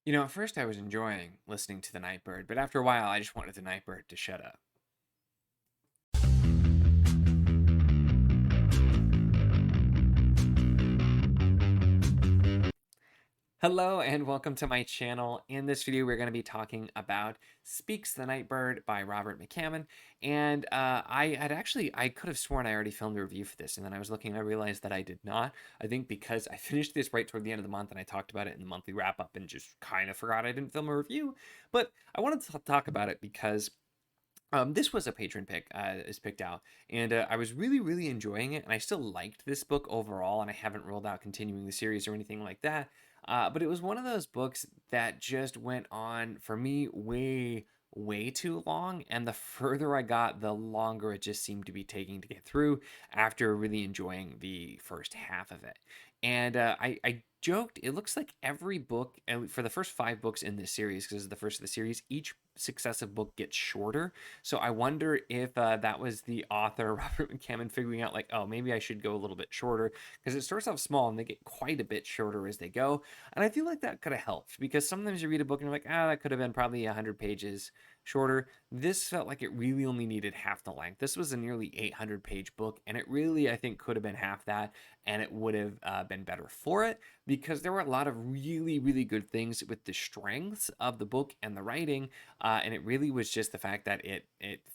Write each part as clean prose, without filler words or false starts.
At first I was enjoying listening to the Nightbird, but after a while I just wanted the Nightbird to shut up. Hello and welcome to my channel. In this video, we're going to be talking about Speaks the Nightbird by Robert McCammon. And I could have sworn I already filmed a review for this, and then I was looking and I realized that I did not. I think because I finished this right toward the end of the month and I talked about it in the monthly wrap up and just kind of forgot I didn't film a review. But I wanted to talk about it because this was a patron pick, is picked out, and I was really, really enjoying it, and I still liked this book overall, and I haven't ruled out continuing the series or anything like that. But it was one of those books that just went on for me way, way too long, and the further I got, the longer it just seemed to be taking to get through after really enjoying the first half of it. And I joked, it looks like every book, and for the first 5 books in this series, because it's the first of the series, each successive book gets shorter. So I wonder if that was the author, Robert McCammon, figuring out like, oh, maybe I should go a little bit shorter, because it starts off small and they get quite a bit shorter as they go. And I feel like that could have helped, because sometimes you read a book and you're like, that could have been probably 100 pages shorter. This felt like it really only needed half the length. This was a nearly 800-page book, and it really, I think, could have been half that, and it would have been better for it, because there were a lot of really, really good things with the strengths of the book and the writing, and it really was just the fact that it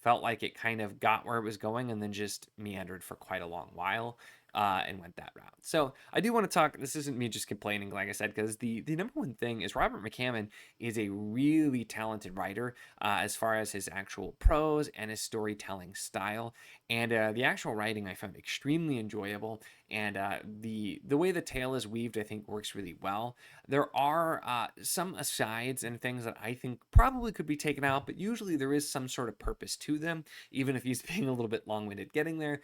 felt like it kind of got where it was going and then just meandered for quite a long while. And went that route. So I do want to talk. This isn't me just complaining, like I said, because the number one thing is Robert McCammon is a really talented writer as far as his actual prose and his storytelling style. And the actual writing I found extremely enjoyable. And the way the tale is weaved, I think, works really well. There are some asides and things that I think probably could be taken out, but usually there is some sort of purpose to them, even if he's being a little bit long-winded getting there.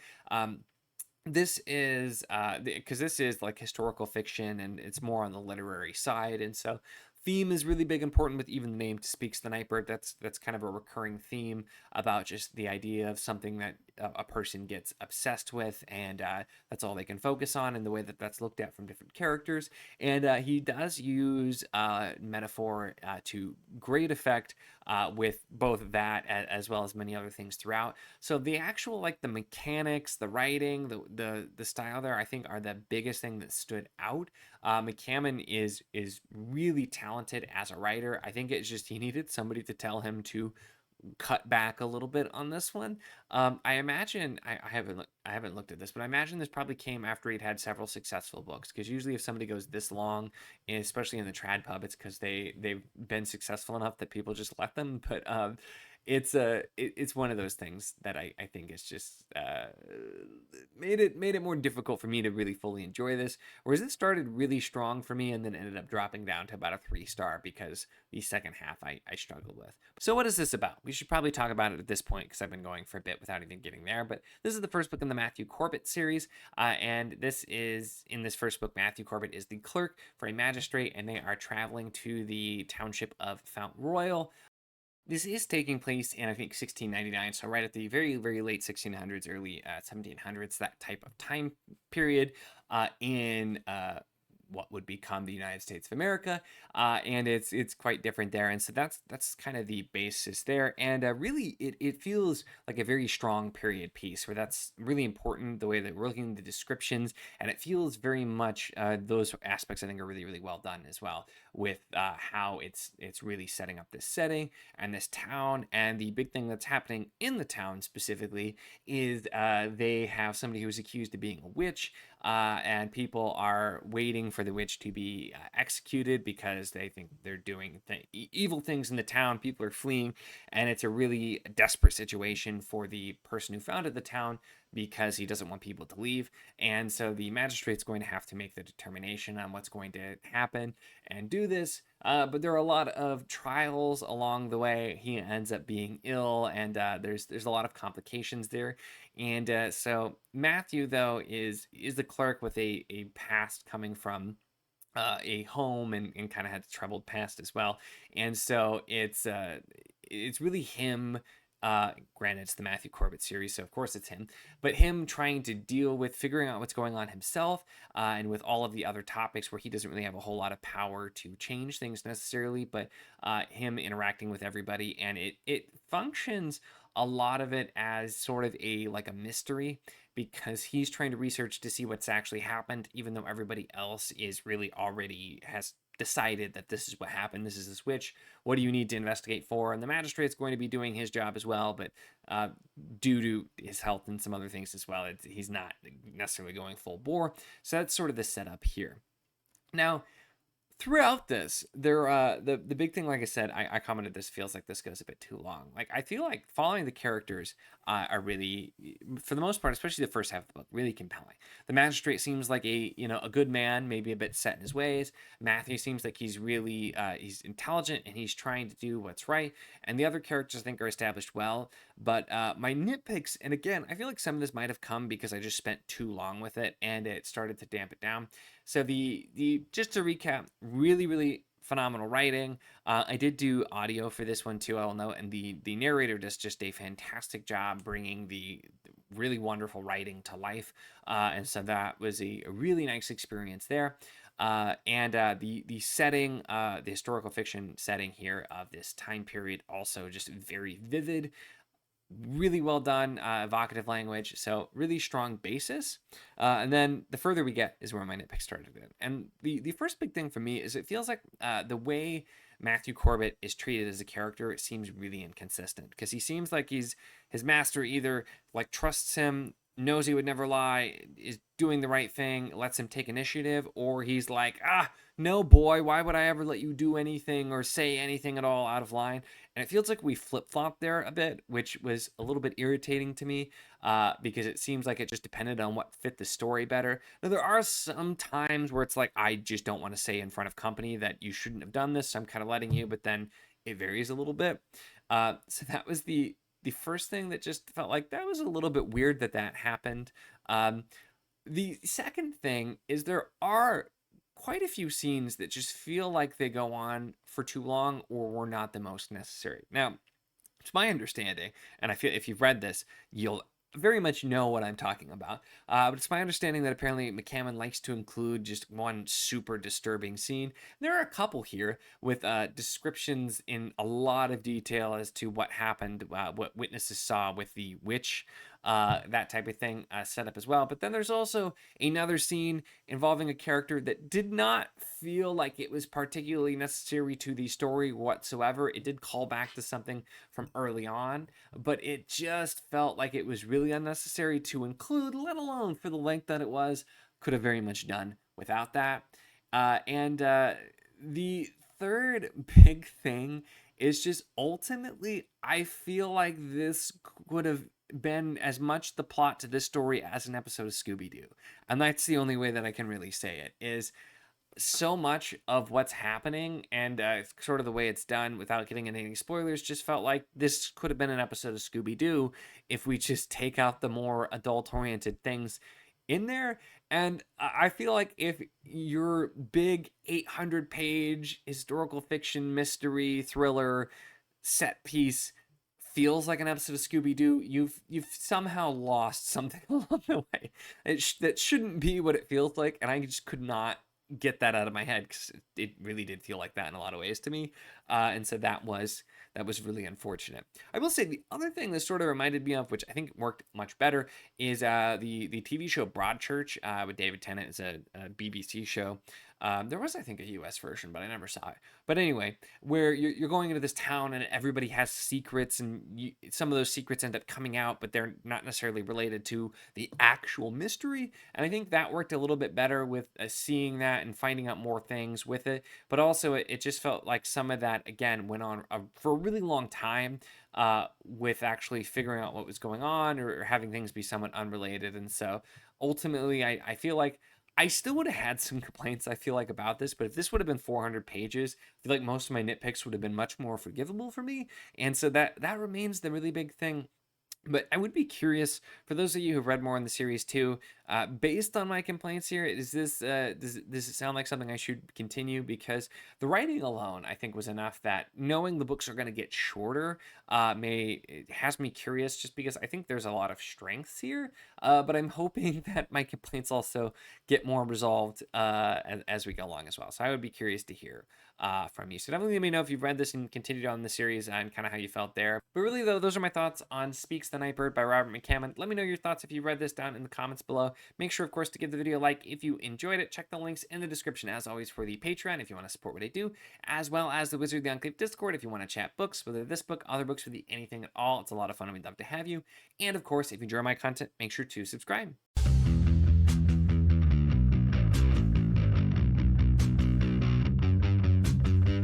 This is because this is like historical fiction and it's more on the literary side, and so theme is really big important with even the name Speaks the Nightbird. That's kind of a recurring theme about just the idea of something that a person gets obsessed with, and that's all they can focus on, and the way that that's looked at from different characters. And he does use metaphor to great effect with both that as well as many other things throughout. So the actual like the mechanics, the writing, the style there, I think are the biggest thing that stood out. McCammon is really talented as a writer. I think it's just he needed somebody to tell him to cut back a little bit on this one. I imagine I haven't looked at this, but I imagine this probably came after he'd had several successful books. Because usually, if somebody goes this long, especially in the trad pub, it's because they've been successful enough that people just let them. But it's one of those things that I think is just made it more difficult for me to really fully enjoy this. Whereas it started really strong for me and then ended up dropping down to about a 3-star because the second half I struggled with. So what is this about? We should probably talk about it at this point because I've been going for a bit without even getting there. But this is the first book in the Matthew Corbett series, and this is in this first book. Matthew Corbett is the clerk for a magistrate, and they are traveling to the township of Fount Royal. This is taking place in, I think, 1699, so right at the very, very late 1600s, early 1700s, that type of time period in what would become the United States of America, and it's quite different there, and so that's kind of the basis there, and really it feels like a very strong period piece where that's really important the way that we're looking at the descriptions, and it feels very much those aspects I think are really, really well done as well with how it's really setting up this setting and this town, and the big thing that's happening in the town specifically is they have somebody who's accused of being a witch, and people are waiting for the witch to be executed because they think they're doing evil things in the town. People are fleeing, and it's a really desperate situation for the person who founded the town because he doesn't want people to leave. And so the magistrate's going to have to make the determination on what's going to happen and do this. But there are a lot of trials along the way. He ends up being ill, and there's a lot of complications there. And so Matthew, though, is the clerk with a past coming from a home and kind of had a troubled past as well. And so it's really him Granted, it's the Matthew Corbett series, so of course it's him. But him trying to deal with figuring out what's going on himself, and with all of the other topics where he doesn't really have a whole lot of power to change things necessarily, but him interacting with everybody, and it functions a lot of it as sort of like a mystery, because he's trying to research to see what's actually happened, even though everybody else is really already has decided that this is what happened, this is the switch, what do you need to investigate for? And the magistrate's going to be doing his job as well, but due to his health and some other things as well, he's not necessarily going full bore. So that's sort of the setup here. Now, throughout this, the big thing, like I said, I commented, this feels like this goes a bit too long. Like, I feel like following the characters are really, for the most part, especially the first half of the book, really compelling. The magistrate seems like a good man, maybe a bit set in his ways. Matthew seems like he's really he's intelligent and he's trying to do what's right. And the other characters, I think, are established well. But my nitpicks, and again, I feel like some of this might have come because I just spent too long with it and it started to damp it down. So the just to recap, really phenomenal writing. I did do audio for this one too, I'll note, and the narrator does just a fantastic job bringing the really wonderful writing to life. And so that was a really nice experience there. And the setting, the historical fiction setting here of this time period, also just very vivid. Really well done, evocative language, so really strong basis. And then the further we get is where my nitpick started in. And the first big thing for me is it feels like the way Matthew Corbett is treated as a character, it seems really inconsistent, because he seems like his master either like trusts him, knows he would never lie, is doing the right thing, lets him take initiative, or he's like, no, boy, why would I ever let you do anything or say anything at all out of line? And it feels like we flip-flopped there a bit, which was a little bit irritating to me, because it seems like it just depended on what fit the story better. Now, there are some times where it's like, I just don't want to say in front of company that you shouldn't have done this, so I'm kind of letting you, but then it varies a little bit. So that was the first thing that just felt like that was a little bit weird that happened. The second thing is there are quite a few scenes that just feel like they go on for too long or were not the most necessary. Now, it's my understanding, and I feel if you've read this, you'll very much know what I'm talking about. But it's my understanding that apparently McCammon likes to include just one super disturbing scene. There are a couple here with descriptions in a lot of detail as to what happened, what witnesses saw with the witch, that type of thing set up as well. But then there's also another scene involving a character that did not feel like it was particularly necessary to the story whatsoever. It did call back to something from early on, but it just felt like it was really unnecessary to include, let alone for the length that it was. Could have very much done without that. And the third big thing is just ultimately, I feel like this would have been as much the plot to this story as an episode of Scooby-Doo. And that's the only way that I can really say it, is so much of what's happening and sort of the way it's done without getting into any spoilers just felt like this could have been an episode of Scooby-Doo if we just take out the more adult-oriented things in there. And I feel like if your big 800-page historical fiction mystery thriller set piece feels like an episode of Scooby-Doo, you've somehow lost something along the way. That shouldn't be what it feels like, and I just could not get that out of my head, because it really did feel like that in a lot of ways to me. And so that was really unfortunate. I will say the other thing that sort of reminded me of, which I think worked much better, is the TV show Broadchurch with David Tennant. It's a BBC show. There was, I think, a US version, but I never saw it. But anyway, where you're going into this town and everybody has secrets, and some of those secrets end up coming out, but they're not necessarily related to the actual mystery. And I think that worked a little bit better with seeing that and finding out more things with it. But also, it just felt like some of that, again, went on for a really long time, with actually figuring out what was going on, or having things be somewhat unrelated. And so ultimately, I feel like I still would have had some complaints, I feel like, about this, but if this would have been 400 pages, I feel like most of my nitpicks would have been much more forgivable for me. And so that remains the really big thing But I would be curious, for those of you who've read more in the series too, based on my complaints here, is this does it sound like something I should continue? Because the writing alone, I think, was enough that knowing the books are going to get shorter may it has me curious, just because I think there's a lot of strengths here. But I'm hoping that my complaints also get more resolved as we go along as well. So I would be curious to hear from you. So definitely let me know if you've read this and continued on the series and kind of how you felt there. But really, though, those are my thoughts on Speaks the Nightbird by Robert McCammon. Let me know your thoughts if you read this down in the comments below. Make sure, of course, to give the video a like if you enjoyed it. Check the links in the description, as always, for the Patreon if you want to support what I do, as well as the Wizard of the Enclave Discord if you want to chat books, whether this book, other books, really anything at all. It's a lot of fun and we'd love to have you. And of course, if you enjoy my content, make sure to subscribe.